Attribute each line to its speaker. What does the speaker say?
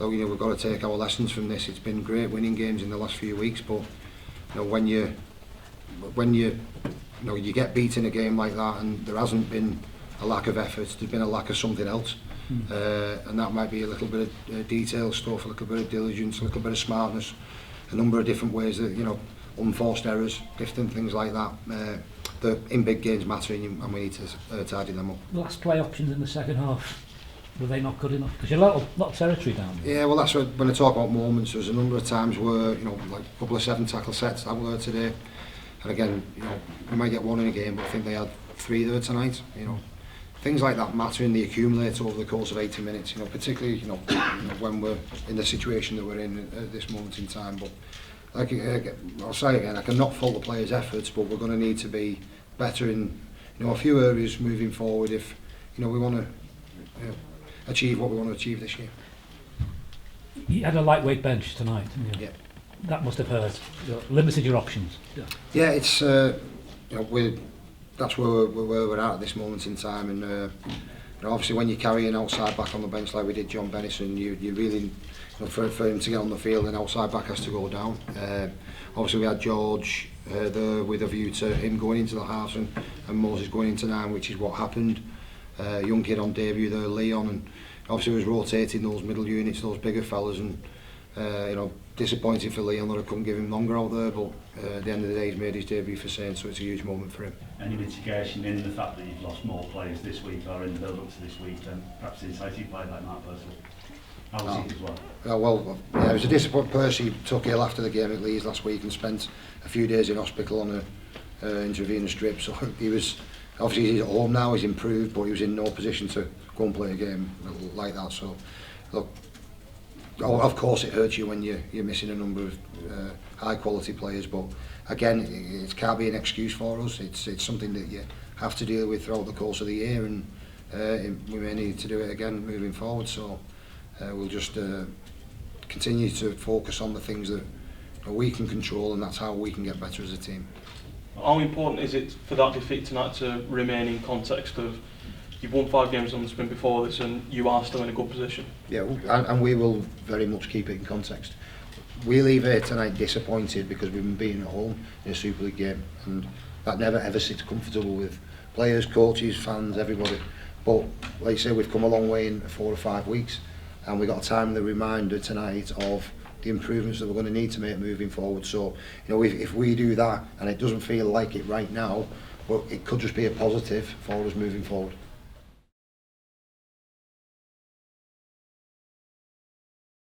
Speaker 1: So, we've got to take our lessons from this. It's been great winning games in the last few weeks, but when you get beat in a game like that, and there hasn't been a lack of effort, there's been a lack of something else. And that might be a little bit of detail stuff, a little bit of diligence, a little bit of smartness, a number of different ways that, unforced errors, different things like that. That in big games matter, and we need to tidy them up.
Speaker 2: The last play options in the second half, were they not good enough? Because you're a lot of territory down there.
Speaker 1: Yeah, well, that's when I talk about moments. There's a number of times where, like a couple of 7 tackle sets out there today, and again, we might get one in a game, but I think they had 3 there tonight. Things like that matter, and they accumulate over the course of 80 minutes. Particularly, when we're in the situation that we're in at this moment in time. But I'll say again, I cannot fault the players' efforts, but we're going to need to be better in a few areas moving forward if we want to achieve what we want to achieve this year.
Speaker 2: You had a lightweight bench tonight, didn't you?
Speaker 1: Yeah.
Speaker 2: That must have hurt. Limited your options.
Speaker 1: Yeah, it's that's where we're at this moment in time, and obviously when you carry an outside back on the bench like we did John Bennison, you really for him to get on the field, an outside back has to go down. Obviously we had George there with a view to him going into the halves and Moses going into 9, which is what happened. Young kid on debut there, Leon, and obviously was rotating those middle units, those bigger fellas, and disappointing for Leon that I couldn't give him longer out there, but at the end of the day he's made his debut for Saint, so it's a huge moment for him.
Speaker 3: Any mitigation in the fact that you've lost more players this week or in the build up to this week than perhaps inside you played like Mark Percy? How was he as well?
Speaker 1: It was a disappointment. Percy took ill after the game at Leeds last week and spent a few days in hospital on a intravenous drip, so he was obviously he's at home now, he's improved, but he was in no position to go and play a game like that. So look, of course it hurts you when you're missing a number of high quality players, but again it can't be an excuse for us. It's something that you have to deal with throughout the course of the year, and we may need to do it again moving forward. So we'll just continue to focus on the things that we can control, and that's how we can get better as a team.
Speaker 4: How important is it for that defeat tonight to remain in context of you've won 5 games on the spin before this and you are still in a good position?
Speaker 1: Yeah, and we will very much keep it in context. We leave here tonight disappointed because we've been beaten at home in a Super League game, and that never ever sits comfortable with players, coaches, fans, everybody. But like you say, we've come a long way in 4 or 5 weeks, and we got a timely reminder tonight of the improvements that we're going to need to make moving forward. So if we do that, and it doesn't feel like it right now, but it could just be a positive for us moving forward.